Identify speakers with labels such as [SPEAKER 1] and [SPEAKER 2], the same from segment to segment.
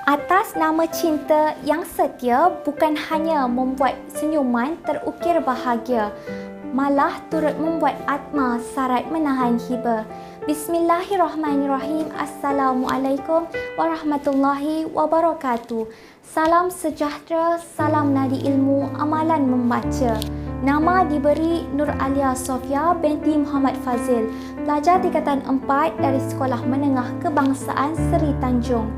[SPEAKER 1] Atas nama cinta yang setia bukan hanya membuat senyuman terukir bahagia, malah turut membuat atma sarat menahan hiba. Bismillahirrahmanirrahim. Assalamualaikum warahmatullahi wabarakatuh. Salam sejahtera, salam nadi ilmu, amalan membaca. Nama diberi Nur Alia Sofia binti Muhammad Fazil, pelajar tingkatan 4 dari Sekolah Menengah Kebangsaan Seri Tanjung.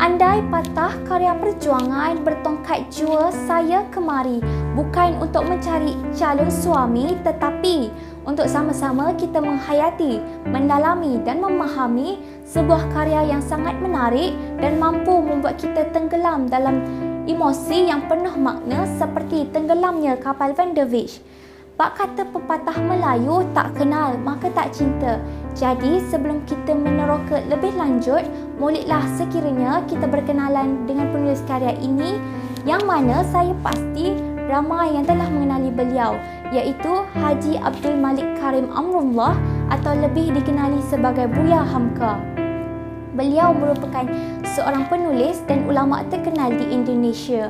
[SPEAKER 1] Andai patah karya perjuangan bertongkat jua saya kemari, bukan untuk mencari calon suami tetapi untuk sama-sama kita menghayati, mendalami dan memahami sebuah karya yang sangat menarik dan mampu membuat kita tenggelam dalam emosi yang penuh makna seperti tenggelamnya kapal Van der Wijk. Bak kata pepatah Melayu, tak kenal maka tak cinta. Jadi sebelum kita meneroka lebih lanjut, moleklah sekiranya kita berkenalan dengan penulis karya ini yang mana saya pasti ramai yang telah mengenali beliau, iaitu Haji Abdul Malik Karim Amrullah atau lebih dikenali sebagai Buya Hamka. Beliau merupakan seorang penulis dan ulama terkenal di Indonesia.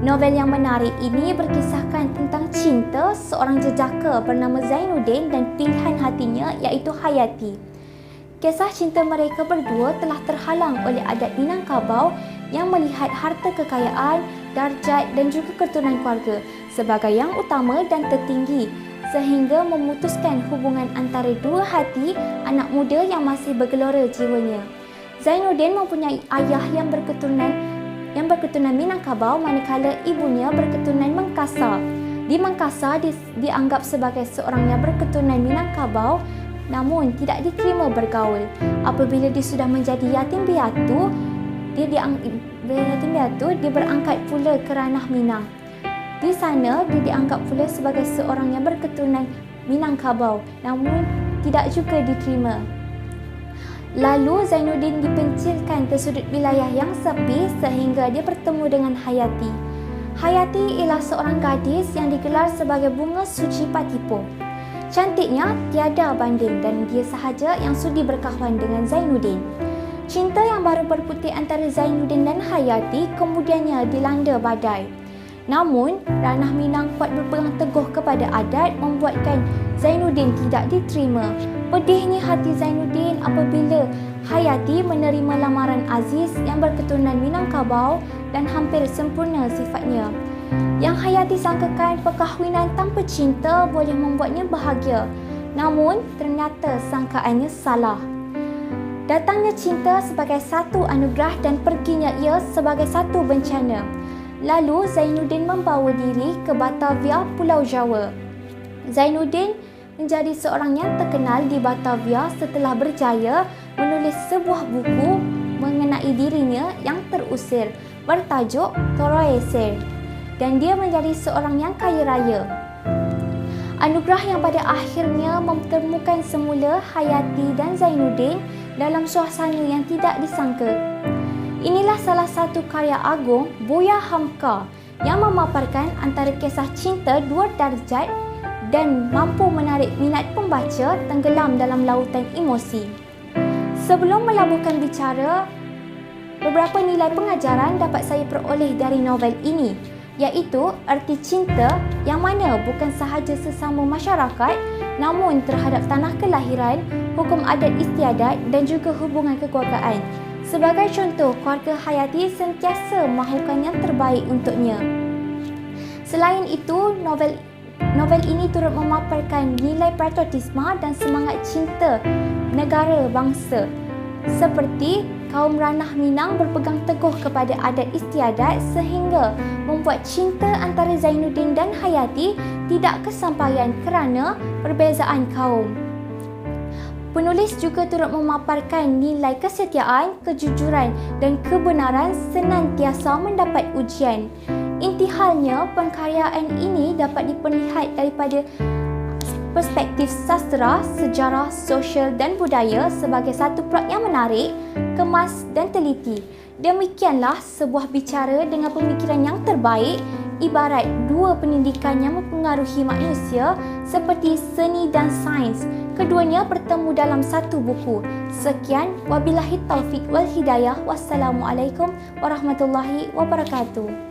[SPEAKER 1] Novel yang menarik ini berkisahkan tentang cinta seorang jejaka bernama Zainuddin dan pilihan hatinya iaitu Hayati. Kisah cinta mereka berdua telah terhalang oleh adat Minangkabau yang melihat harta kekayaan, darjat dan juga keturunan keluarga sebagai yang utama dan tertinggi, sehingga memutuskan hubungan antara dua hati anak muda yang masih bergelora jiwanya. Zainuddin mempunyai ayah yang berketurunan Minangkabau manakala ibunya berketurunan Mangkasar. Di Mangkasar dianggap sebagai seorang yang berketurunan Minangkabau namun tidak diterima bergaul. Apabila dia sudah menjadi yatim piatu, dia berangkat pula ke ranah Minang. Di sana dia dianggap pula sebagai seorang yang berketurunan Minangkabau namun tidak juga diterima. Lalu Zainuddin dipencilkan ke sudut wilayah yang sepi sehingga dia bertemu dengan Hayati. Hayati ialah seorang gadis yang digelar sebagai bunga suci Patipo. Cantiknya tiada banding dan dia sahaja yang sudi berkawan dengan Zainuddin. Cinta yang baru berputih antara Zainuddin dan Hayati kemudiannya dilanda badai. Namun, ranah Minang kuat berpegang teguh kepada adat membuatkan Zainuddin tidak diterima. Pedihnya hati Zainuddin apabila Hayati menerima lamaran Aziz yang berketurunan Minangkabau dan hampir sempurna sifatnya. Yang Hayati sangkakan perkahwinan tanpa cinta boleh membuatnya bahagia. Namun, ternyata sangkaannya salah. Datangnya cinta sebagai satu anugerah dan perginya ia sebagai satu bencana. Lalu Zainuddin membawa diri ke Batavia, Pulau Jawa. Zainuddin menjadi seorang yang terkenal di Batavia setelah berjaya menulis sebuah buku mengenai dirinya yang terusir bertajuk Toroesir, dan dia menjadi seorang yang kaya raya. Anugerah yang pada akhirnya mempertemukan semula Hayati dan Zainuddin dalam suasana yang tidak disangka. Inilah salah satu karya agung Buya Hamka yang memaparkan antara kisah cinta dua darjat dan mampu menarik minat pembaca tenggelam dalam lautan emosi. Sebelum melabuhkan bicara, beberapa nilai pengajaran dapat saya peroleh dari novel ini, iaitu erti cinta yang mana bukan sahaja sesama masyarakat namun terhadap tanah kelahiran, hukum adat istiadat dan juga hubungan kekeluargaan. Sebagai contoh, keluarga Hayati sentiasa mahukan yang terbaik untuknya. Selain itu, novel ini turut memaparkan nilai patriotisme dan semangat cinta negara bangsa. Seperti kaum ranah Minang berpegang teguh kepada adat istiadat sehingga membuat cinta antara Zainuddin dan Hayati tidak kesampaian kerana perbezaan kaum. Penulis juga turut memaparkan nilai kesetiaan, kejujuran dan kebenaran senantiasa mendapat ujian. Intihalnya, pengkaryaan ini dapat diperlihat daripada perspektif sastra, sejarah, sosial dan budaya sebagai satu plot yang menarik, kemas dan teliti. Demikianlah sebuah bicara dengan pemikiran yang terbaik ibarat dua pendidikan yang mempengaruhi manusia seperti seni dan sains. Keduanya bertemu dalam satu buku. Sekian, wabillahi taufik wal hidayah. Wassalamualaikum warahmatullahi wabarakatuh.